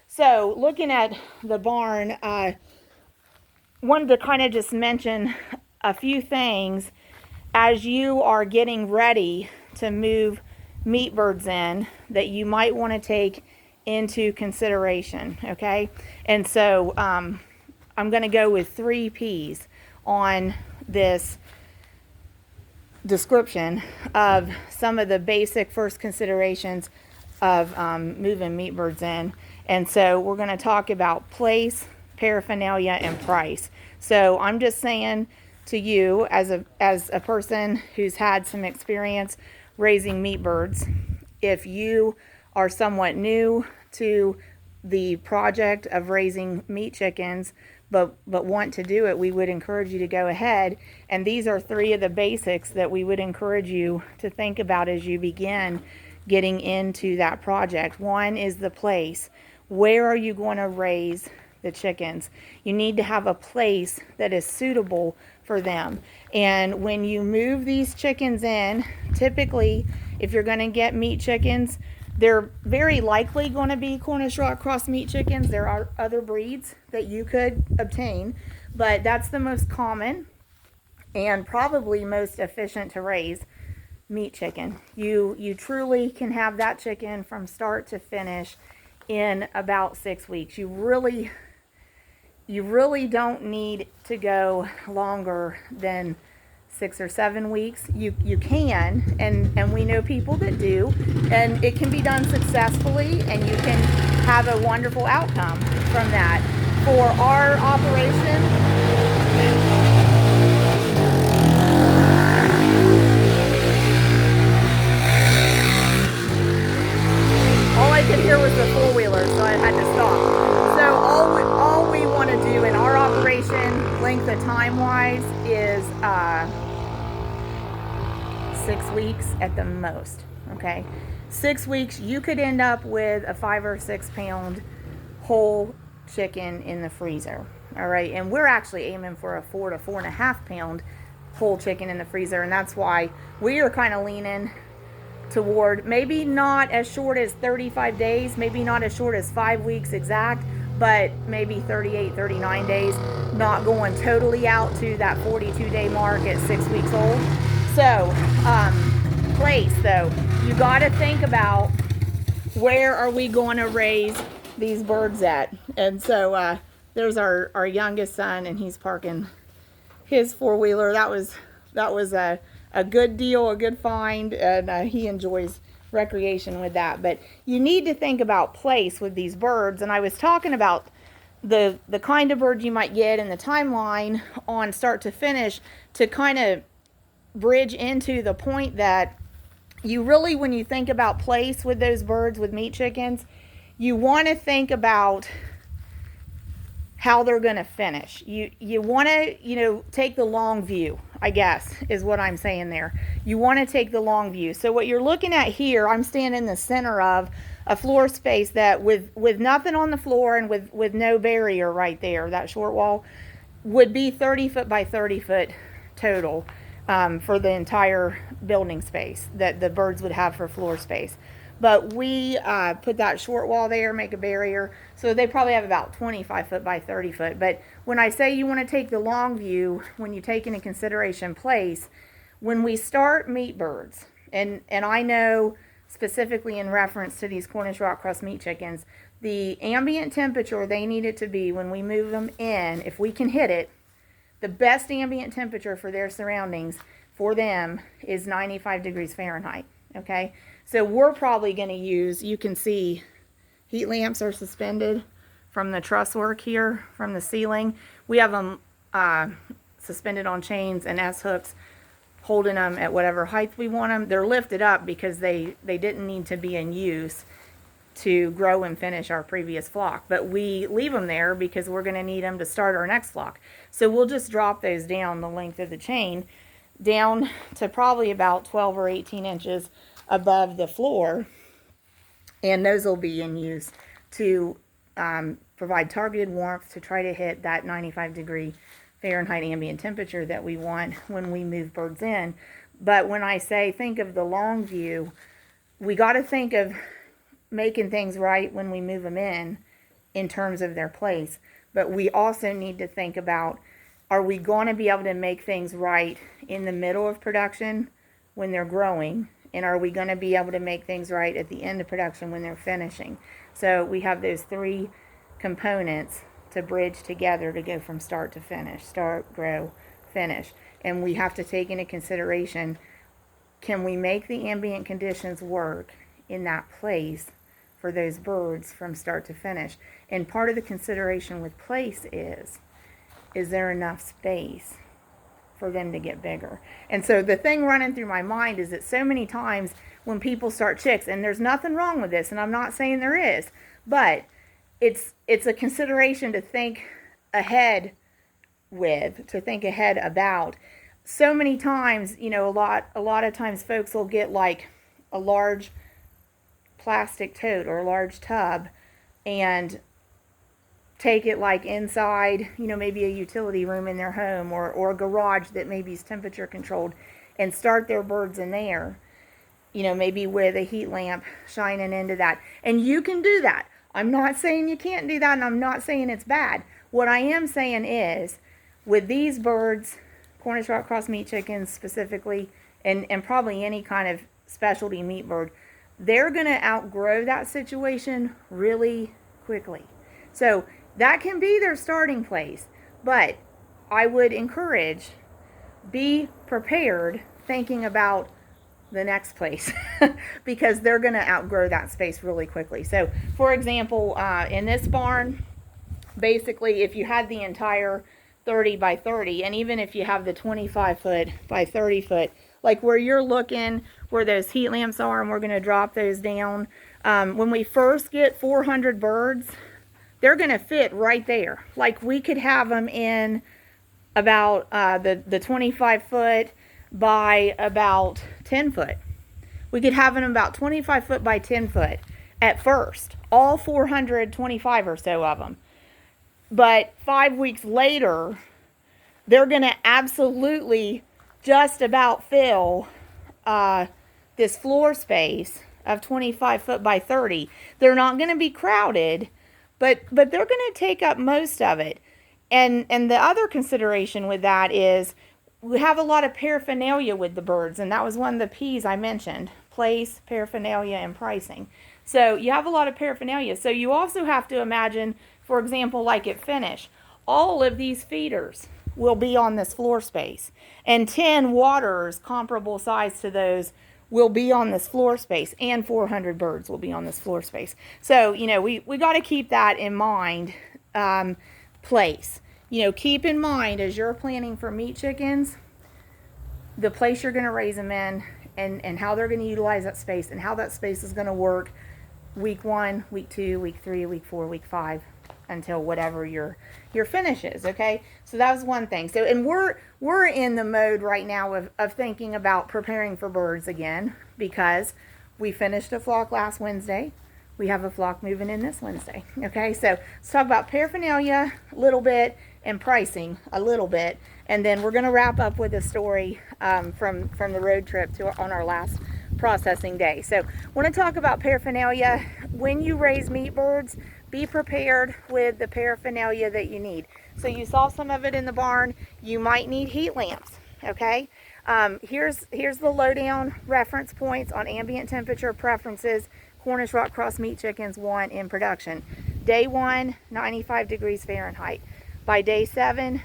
So looking at the barn, wanted to kind of just mention a few things as you are getting ready to move meat birds in that you might want to take into consideration, okay? And so I'm going to go with 3 P's on this description of some of the basic first considerations of moving meat birds in. And so we're going to talk about place, paraphernalia, and price. So I'm just saying to you, as a person who's had some experience raising meat birds, if you are somewhat new to the project of raising meat chickens, but want to do it, we would encourage you to go ahead. And these are 3 of the basics that we would encourage you to think about as you begin getting into that project. 1 is the place. Where are you going to raise the chickens? You need to have a place that is suitable for them. And when you move these chickens in, typically, if you're going to get meat chickens, they're very likely going to be Cornish Rock Cross meat chickens. There are other breeds that you could obtain, but that's the most common and probably most efficient to raise meat chicken. You truly can have that chicken from start to finish in about 6 weeks. You really don't need to go longer than 6 or 7 weeks. You can, and we know people that do, and it can be done successfully, and you can have a wonderful outcome from that. For our operation, all I could hear was the 4-wheeler, so I had to stop. So all we want to do in our operation, length of time wise, is 6 weeks at the most. Okay, 6 weeks, you could end up with a 5 or 6 pound whole chicken in the freezer. All right, and we're actually aiming for a 4 to 4.5 pound whole chicken in the freezer, and that's why we are kind of leaning toward maybe not as short as 35 days, maybe not as short as 5 weeks exact, but maybe 38, 39 days, not going totally out to that 42-day mark at 6 weeks old. So, place though, you got to think about where are we going to raise these birds at. And so there's our youngest son, and he's parking his 4-wheeler. That was a good deal, a good find, and he enjoys recreation with that. But you need to think about place with these birds. And I was talking about the kind of bird you might get and the timeline on start to finish to kind of bridge into the point that you really, when you think about place with those birds, with meat chickens, you want to think about how they're going to finish. You want to, take the long view, I guess, is what I'm saying there. You want to take the long view. So what you're looking at here, I'm standing in the center of a floor space that with nothing on the floor and with no barrier right there, that short wall, would be 30 foot by 30 foot total for the entire building space that the birds would have for floor space. But we put that short wall there, make a barrier, so they probably have about 25 foot by 30 foot. But when I say you want to take the long view, when you take into consideration place, when we start meat birds, and I know specifically in reference to these Cornish Rock Crust meat chickens, the ambient temperature they need it to be when we move them in, if we can hit it, the best ambient temperature for their surroundings for them is 95 degrees Fahrenheit, okay? So we're probably going to use, you can see heat lamps are suspended from the truss work here, from the ceiling. We have them suspended on chains and S-hooks, holding them at whatever height we want them. They're lifted up because they didn't need to be in use to grow and finish our previous flock. But we leave them there because we're going to need them to start our next flock. So we'll just drop those down the length of the chain, down to probably about 12 or 18 inches above the floor, and those will be in use to provide targeted warmth to try to hit that 95 degree Fahrenheit ambient temperature that we want when we move birds in. But when I say think of the long view, we got to think of making things right when we move them in terms of their place. But we also need to think about, are we going to be able to make things right in the middle of production when they're growing? And are we going to be able to make things right at the end of production when they're finishing? So we have those three components to bridge together to go from start to finish: start, grow, finish. And we have to take into consideration, can we make the ambient conditions work in that place for those birds from start to finish? And part of the consideration with place is there enough space for them to get bigger? And so the thing running through my mind is that so many times when people start chicks, and there's nothing wrong with this, and I'm not saying there is, but it's a consideration to think ahead with, to think ahead about. So many times, you know, a lot of times folks will get like a large plastic tote or a large tub and take it like inside, you know, maybe a utility room in their home, or a garage that maybe is temperature controlled, and start their birds in there, you know, maybe with a heat lamp shining into that. And you can do that. I'm not saying you can't do that, and I'm not saying it's bad. What I am saying is, with these birds, Cornish rock cross meat chickens specifically, and probably any kind of specialty meat bird, they're going to outgrow that situation really quickly. So that can be their starting place. But I would encourage, be prepared thinking about the next place because they're going to outgrow that space really quickly. So, for example, in this barn, basically, if you had the entire 30 by 30, and even if you have the 25 foot by 30 foot, like where you're looking, where those heat lamps are, and we're going to drop those down, when we first get 400 birds, they're going to fit right there. Like we could have them in about the 25 foot by about 10 foot. We could have them about 25 foot by 10 foot at first, all 425 or so of them. But 5 weeks later, they're going to absolutely just about fill this floor space of 25 foot by 30. They're not going to be crowded, but they're going to take up most of it. And the other consideration with that is we have a lot of paraphernalia with the birds, and that was one of the P's I mentioned: place, paraphernalia, and pricing. So you have a lot of paraphernalia. So you also have to imagine, for example, like at finish, all of these feeders will be on this floor space, and 10 waters comparable size to those will be on this floor space, and 400 birds will be on this floor space. So, you know, we got to keep that in mind. Place. You know, keep in mind as you're planning for meat chickens, the place you're going to raise them in, and how they're going to utilize that space, and how that space is going to work week 1, week 2, week 3, week 4, week 5, until whatever your finish is. Okay, so that was one thing. So, and we're in the mode right now of thinking about preparing for birds again, because we finished a flock last Wednesday. We have a flock moving in this Wednesday. Okay, so let's talk about paraphernalia a little bit and pricing a little bit, and then we're going to wrap up with a story from the road trip on our last processing day. So I want to talk about paraphernalia. When you raise meat birds, be prepared with the paraphernalia that you need. So you saw some of it in the barn. You might need heat lamps. Okay, here's the lowdown reference points on ambient temperature preferences Cornish rock cross meat chickens want in production. Day 1, 95 degrees Fahrenheit. By day 7,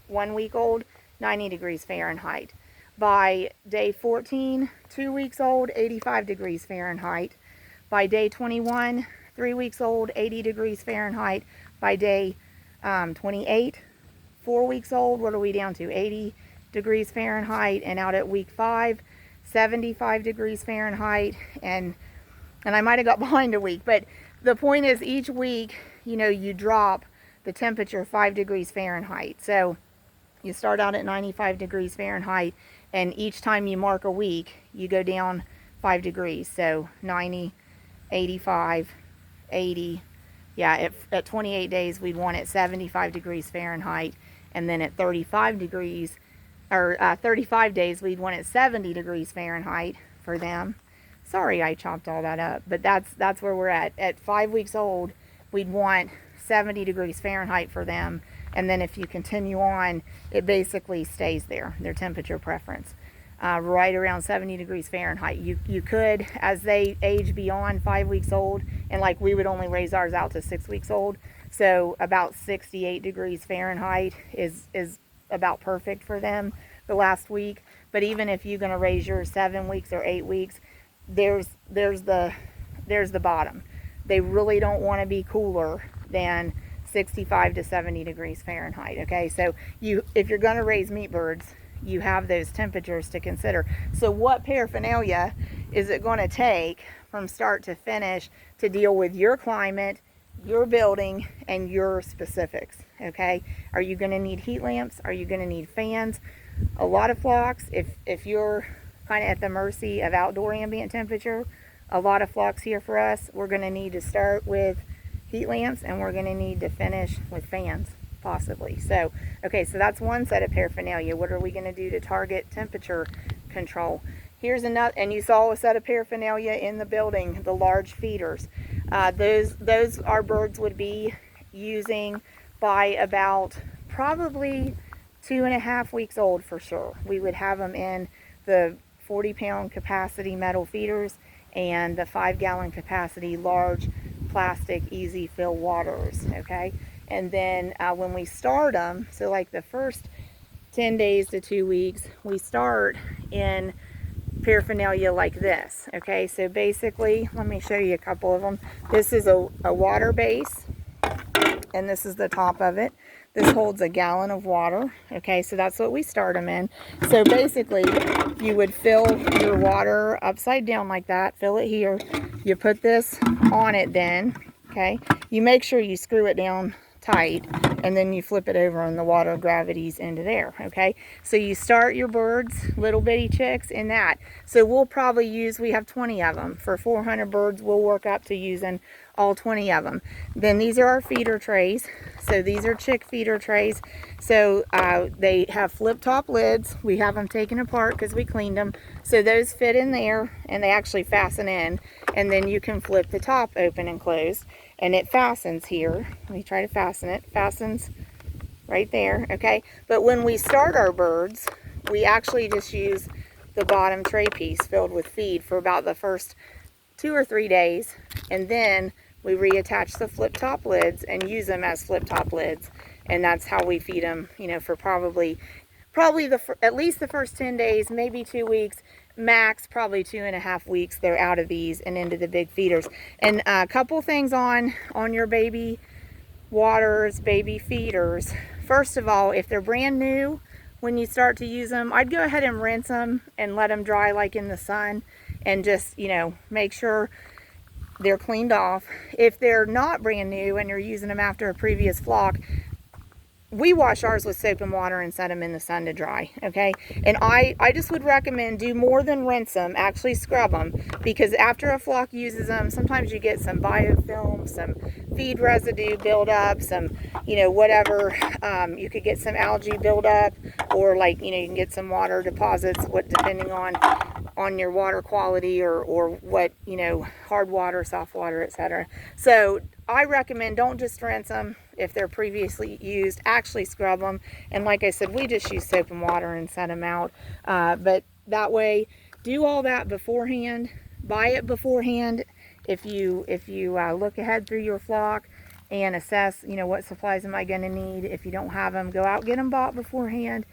1 week old, 90 degrees Fahrenheit. By day 14, 2 weeks old, 85 degrees Fahrenheit. By day 21, 3 weeks old, 80 degrees Fahrenheit. By day 28, 4 weeks old, what are we down to? 80 degrees Fahrenheit. And out at week 5, 75 degrees Fahrenheit. And I might have got behind a week, but the point is, each week, you know, you drop the temperature 5 degrees Fahrenheit. So you start out at 95 degrees Fahrenheit, and each time you mark a week, you go down 5 degrees. So 90, 85, 80. Yeah, at 28 days, we'd want it 75 degrees Fahrenheit. And then at 35 degrees, or 35 days, we'd want it 70 degrees Fahrenheit for them. Sorry I chopped all that up, but that's where we're at. At 5 weeks old, we'd want 70 degrees Fahrenheit for them. And then if you continue on, it basically stays there, their temperature preference. Right around 70 degrees Fahrenheit. You could, as they age beyond 5 weeks old, and like we would only raise ours out to 6 weeks old, so about 68 degrees Fahrenheit is about perfect for them the last week. But even if you're going to raise yours 7 weeks or 8 weeks, there's the bottom. They really don't want to be cooler than 65 to 70 degrees Fahrenheit. Okay, so if you're going to raise meat birds, you have those temperatures to consider. So what paraphernalia is it going to take from start to finish to deal with your climate, your building, and your specifics? Okay, are you going to need heat lamps? Are you going to need fans? A lot of flocks, if you're kind of at the mercy of outdoor ambient temperature, a lot of flocks here for us, we're going to need to start with heat lamps, and we're going to need to finish with fans, possibly. So, okay, so that's one set of paraphernalia. What are we going to do to target temperature control? Here's another, and you saw a set of paraphernalia in the building, the large feeders. Those our birds would be using by about probably 2.5 weeks old for sure. We would have them in the 40-pound capacity metal feeders and the 5-gallon capacity large plastic easy fill waters. Okay, and then when we start them, so like the first 10 days to 2 weeks, we start in paraphernalia like this. Okay, so basically, let me show you a couple of them. This is a water base, and this is the top of it. This holds a gallon of water. Okay, so that's what we start them in. So basically, you would fill your water upside down like that, fill it here. You put this on it then, okay? You make sure you screw it down tight, and then you flip it over and the water gravities into there, okay? So you start your birds, little bitty chicks, in that. So we'll probably use, we have 20 of them. For 400 birds, we'll work up to using all 20 of them. Then these are our feeder trays. So these are chick feeder trays. So they have flip top lids. We have them taken apart because we cleaned them. So those fit in there and they actually fasten in. And then you can flip the top open and close. And it fastens here. Let me try to fasten it. Fastens right there, okay? But when we start our birds, we actually just use the bottom tray piece filled with feed for about the first 2 or 3 days. And then we reattach the flip top lids and use them as flip top lids. And that's how we feed them, you know, for probably at least the first 10 days, maybe 2 weeks, max probably 2.5 weeks. They're out of these and into the big feeders. And a couple things on your baby waters, baby feeders. First of all, if they're brand new, when you start to use them, I'd go ahead and rinse them and let them dry like in the sun, and just, you know, make sure they're cleaned off. If they're not brand new and you're using them after a previous flock, we wash ours with soap and water and set them in the sun to dry, okay? And I just would recommend do more than rinse them, actually scrub them, because after a flock uses them, sometimes you get some biofilm, some feed residue buildup, some, you know, whatever. You could get some algae buildup, or like, you know, you can get some water deposits, depending on your water quality or what, you know, hard water, soft water, etc. So I recommend don't just rinse them if they're previously used, actually scrub them. And like I said, we just use soap and water and set them out. But that way, do all that beforehand, buy it beforehand. If you look ahead through your flock and assess, you know, what supplies am I going to need. If you don't have them, go out, get them bought beforehand.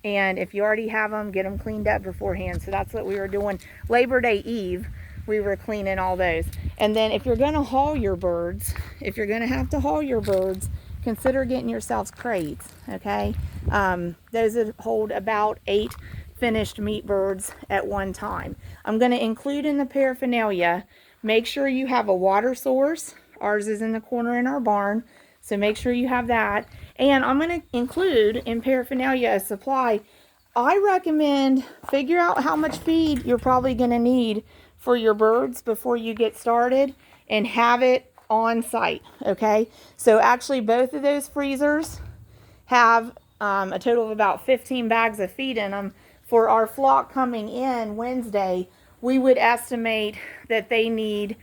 And if you already have them, get them cleaned up beforehand. So that's what we were doing. Labor Day Eve, we were cleaning all those. And then if you're going to haul your birds, if you're going to have to haul your birds, consider getting yourselves crates, okay? Those that hold about 8 finished meat birds at one time. I'm going to include in the paraphernalia, make sure you have a water source. Ours is in the corner in our barn, so make sure you have that. And I'm going to include in paraphernalia a supply. I recommend figure out how much feed you're probably going to need for your birds before you get started, and have it on site, okay? So actually both of those freezers have a total of about 15 bags of feed in them. For our flock coming in Wednesday, we would estimate that they need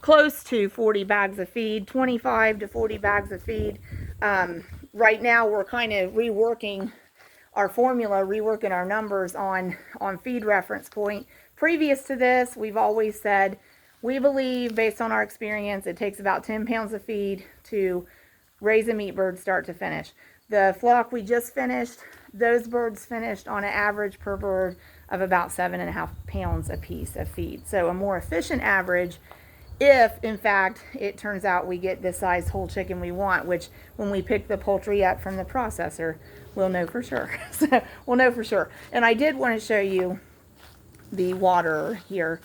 close to 40 bags of feed, 25 to 40 bags of feed. Right now we're kind of reworking our formula, reworking our numbers on feed reference point. Previous to this, we've always said we believe, based on our experience, it takes about 10 pounds of feed to raise a meat bird start to finish. The flock we just finished, those birds finished on an average per bird of about 7.5 pounds a piece of feed. So a more efficient average, if in fact it turns out we get the size whole chicken we want, which when we pick the poultry up from the processor, we'll know for sure. So we'll know for sure. And I did want to show you the water here.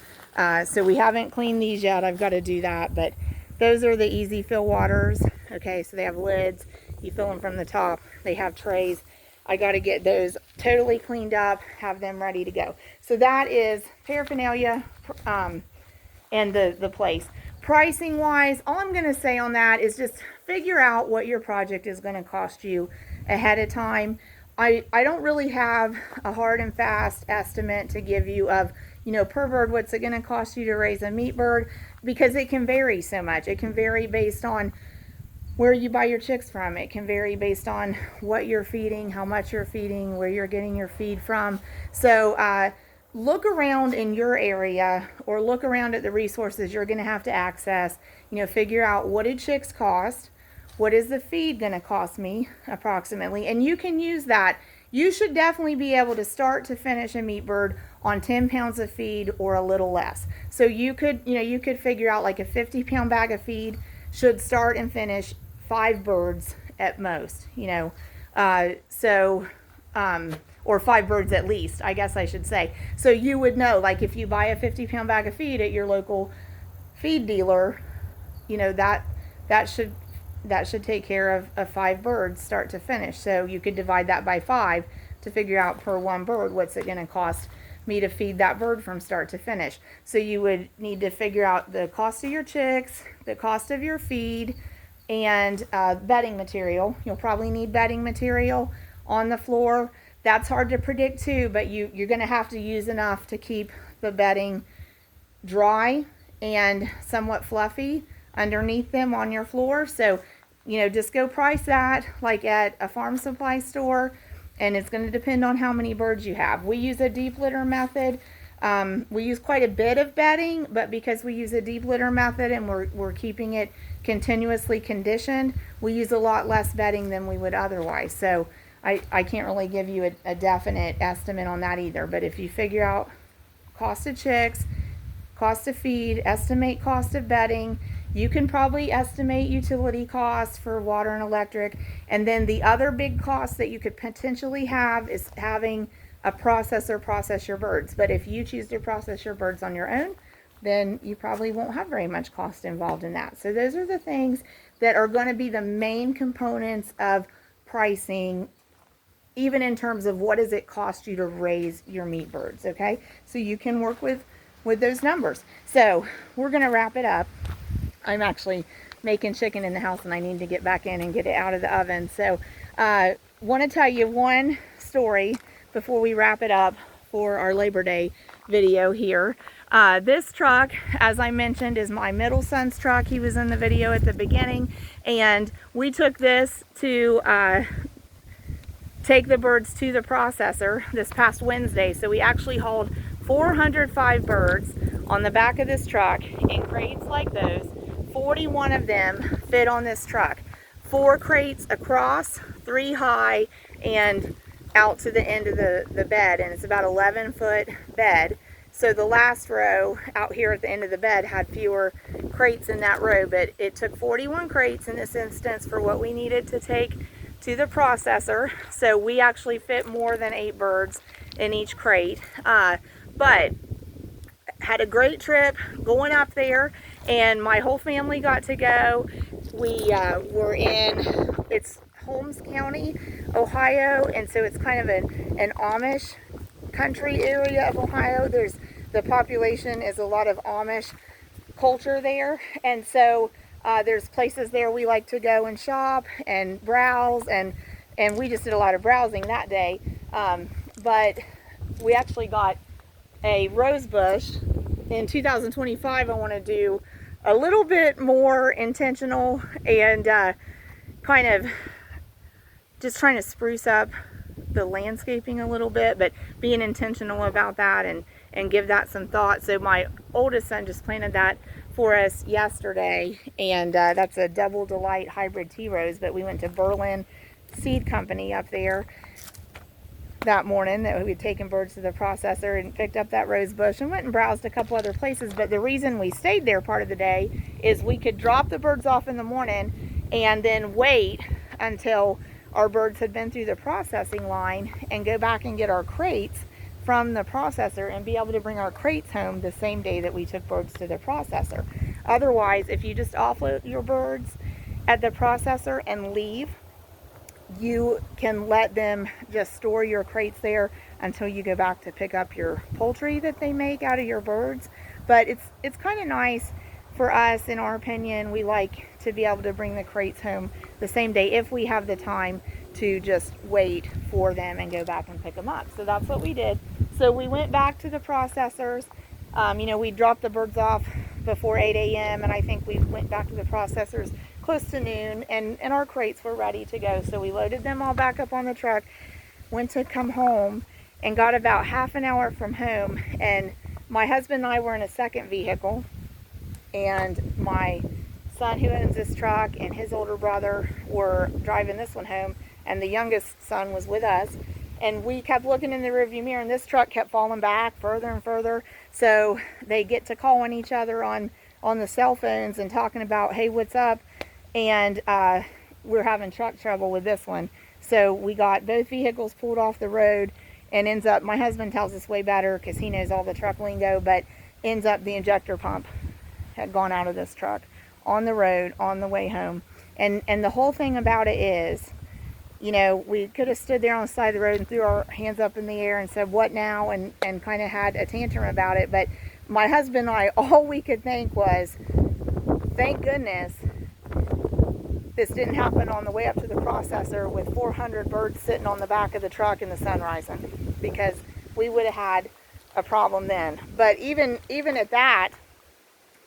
So we haven't cleaned these yet. I've got to do that, but those are the easy fill waters. Okay, so they have lids. You fill them from the top. They have trays. I got to get those totally cleaned up, have them ready to go. So that is paraphernalia and the place. Pricing wise, all I'm going to say on that is just figure out what your project is going to cost you ahead of time. I don't really have a hard and fast estimate to give you of, you know, per bird, what's it going to cost you to raise a meat bird, because it can vary so much. It can vary based on where you buy your chicks from. It can vary based on what you're feeding, how much you're feeding, where you're getting your feed from. So look around in your area, or look around at the resources you're going to have to access. You know, figure out, what did chicks cost? What is the feed going to cost me approximately? And you can use that. You should definitely be able to start to finish a meat bird on 10 pounds of feed or a little less. So you could, you know, you could figure out like a 50-pound bag of feed should start and finish 5 birds at most, you know, or 5 birds at least, I guess I should say. So you would know, like, if you buy a 50-pound bag of feed at your local feed dealer, you know, that should take care of 5 birds start to finish. So you could divide that by 5 to figure out per one bird what's it going to cost me to feed that bird from start to finish. So you would need to figure out the cost of your chicks, the cost of your feed, and bedding material. You'll probably need bedding material on the floor. That's hard to predict too, but you're going to have to use enough to keep the bedding dry and somewhat fluffy underneath them on your floor. So, you know, just go price that like at a farm supply store, and it's going to depend on how many birds you have. We use a deep litter method. We use quite a bit of bedding, but because we use a deep litter method and we're keeping it continuously conditioned, we use a lot less bedding than we would otherwise. So I can't really give you a definite estimate on that either. But if you figure out cost of chicks, cost of feed, estimate cost of bedding, you can probably estimate utility costs for water and electric. And then the other big cost that you could potentially have is having a processor process your birds. But if you choose to process your birds on your own, then you probably won't have very much cost involved in that. So those are the things that are going to be the main components of pricing, even in terms of what does it cost you to raise your meat birds, okay? So you can work with those numbers. So we're going to wrap it up. I'm actually making chicken in the house and I need to get back in and get it out of the oven. So want to tell you one story before we wrap it up for our Labor Day video here. This truck, as I mentioned, is my middle son's truck. He was in the video at the beginning, and we took this to take the birds to the processor this past Wednesday. So we actually hauled 405 birds on the back of this truck in crates like those. 41 of them fit on this truck. 4 crates across, 3 high, and out to the end of the bed, and it's about 11-foot bed. So the last row out here at the end of the bed had fewer crates in that row, but it took 41 crates in this instance for what we needed to take to the processor. So we actually fit more than 8 birds in each crate, but had a great trip going up there, and my whole family got to go. We were in, it's Holmes County, Ohio, and so it's kind of an Amish country area of Ohio. The population is a lot of Amish culture there, and so there's places there we like to go and shop and browse, and we just did a lot of browsing that day, but we actually got a rose bush. In 2025, I want to do a little bit more intentional and kind of just trying to spruce up the landscaping a little bit, but being intentional about that and give that some thought. So my oldest son just planted that for us yesterday, and that's a Double Delight hybrid tea rose. But we went to Berlin Seed Company up there that morning that we had taken birds to the processor and picked up that rose bush and went and browsed a couple other places. But the reason we stayed there part of the day is we could drop the birds off in the morning and then wait until our birds had been through the processing line and go back and get our crates from the processor and be able to bring our crates home the same day that we took birds to the processor. Otherwise, if you just offload your birds at the processor and leave, you can let them just store your crates there until you go back to pick up your poultry that they make out of your birds. But it's kind of nice for us, in our opinion. We like to be able to bring the crates home the same day if we have the time to just wait for them and go back and pick them up. So that's what we did. So we went back to the processors. We dropped the birds off before 8 a.m. and I think we went back to the processors close to noon, and our crates were ready to go. So we loaded them all back up on the truck, went to come home, and got about half an hour from home. And my husband and I were in a second vehicle, and my son who owns this truck and his older brother were driving this one home, and the youngest son was with us. And we kept looking in the rearview mirror, and this truck kept falling back further and further. So they get to calling each other on the cell phones and talking about, hey, what's up? And we're having truck trouble with this one. So we got both vehicles pulled off the road, and ends up, my husband tells us way better because he knows all the truck lingo, but ends up the injector pump had gone out of this truck on the road on the way home. And the whole thing about it is, we could have stood there on the side of the road and threw our hands up in the air and said, what now? And kind of had a tantrum about it. But my husband and I, all we could think was, thank goodness this didn't happen on the way up to the processor with 400 birds sitting on the back of the truck in the sun rising, because we would have had a problem then. But even at that,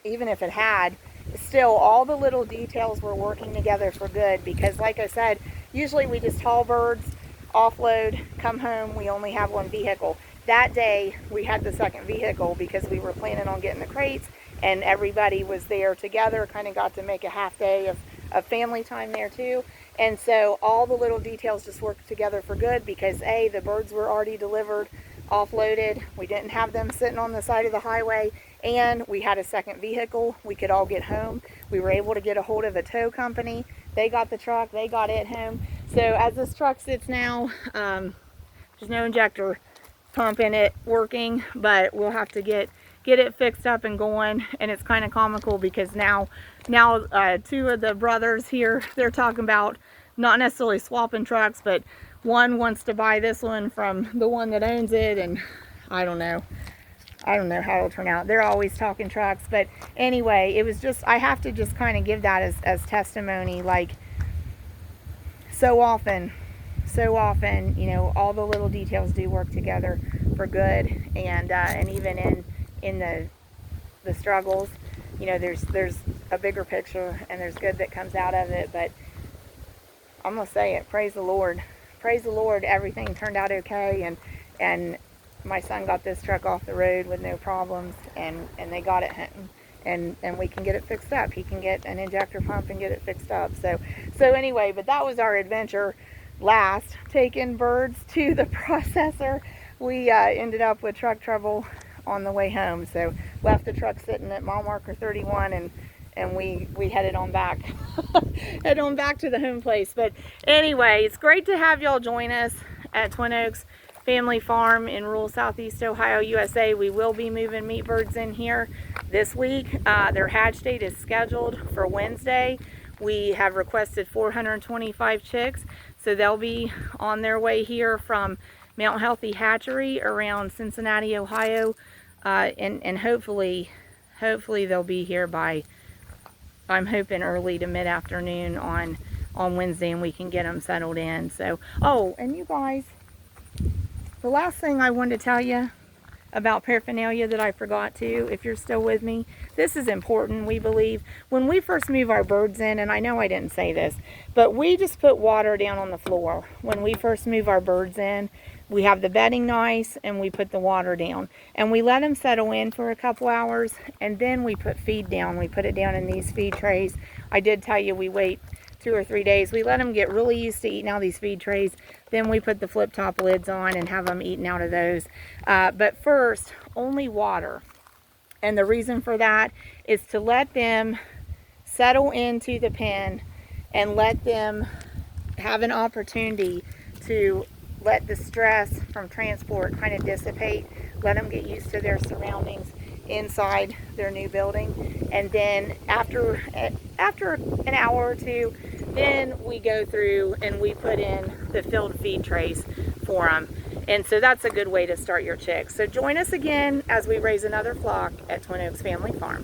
even if it had, still all the little details were working together for good, because like I said, usually we just haul birds, offload, come home, we only have one vehicle. That day we had the second vehicle because we were planning on getting the crates, and everybody was there together, kind of got to make a half day of family time there too. And so all the little details just worked together for good, because the birds were already delivered, offloaded, we didn't have them sitting on the side of the highway, and we had a second vehicle. We could all get home. We were able to get a hold of a tow company. They got the truck, they got it home. So as this truck sits now, there's no injector pump in it working, but we'll have to get it fixed up and going. And it's kind of comical because now two of the brothers here, they're talking about not necessarily swapping trucks, but one wants to buy this one from the one that owns it, and I don't know how it'll turn out. They're always talking trucks. But anyway, it was just, I have to just kind of give that as testimony. Like, so often, all the little details do work together for good. And even in the struggles, there's a bigger picture, and there's good that comes out of it. But I'm gonna say it, praise the Lord, everything turned out okay. And my son got this truck off the road with no problems, and they got it home, and we can get it fixed up. He can get an injector pump and get it fixed up. So anyway, but that was our adventure last, taking birds to the processor. We ended up with truck trouble on the way home, so left the truck sitting at mile marker 31, and we headed on back to the home place. But anyway, it's great to have y'all join us at Twin Oaks Family Farm in rural southeast Ohio, USA. We will be moving meat birds in here this week. Their hatch date is scheduled for Wednesday. We have requested 425 chicks, so they'll be on their way here from Mount Healthy Hatchery around Cincinnati, Ohio, and hopefully they'll be here by, I'm hoping, early to mid-afternoon on Wednesday, and we can get them settled in. So, oh, and you guys, the last thing I wanted to tell you, about paraphernalia that I forgot to, if you're still with me. This is important, we believe. When we first move our birds in, and I know I didn't say this, but we just put water down on the floor. When we first move our birds in, we have the bedding nice and we put the water down. And we let them settle in for a couple hours, and then we put feed down. We put it down in these feed trays. I did tell you we wait 2 or 3 days. We let them get really used to eating out of these feed trays. Then we put the flip top lids on and have them eating out of those. But first, only water. And the reason for that is to let them settle into the pen and let them have an opportunity to let the stress from transport kind of dissipate. Let them get used to their surroundings inside their new building. And then after an hour or two, then we go through and we put in the filled feed trays for them. And so that's a good way to start your chicks. So join us again as we raise another flock at Twin Oaks Family Farm.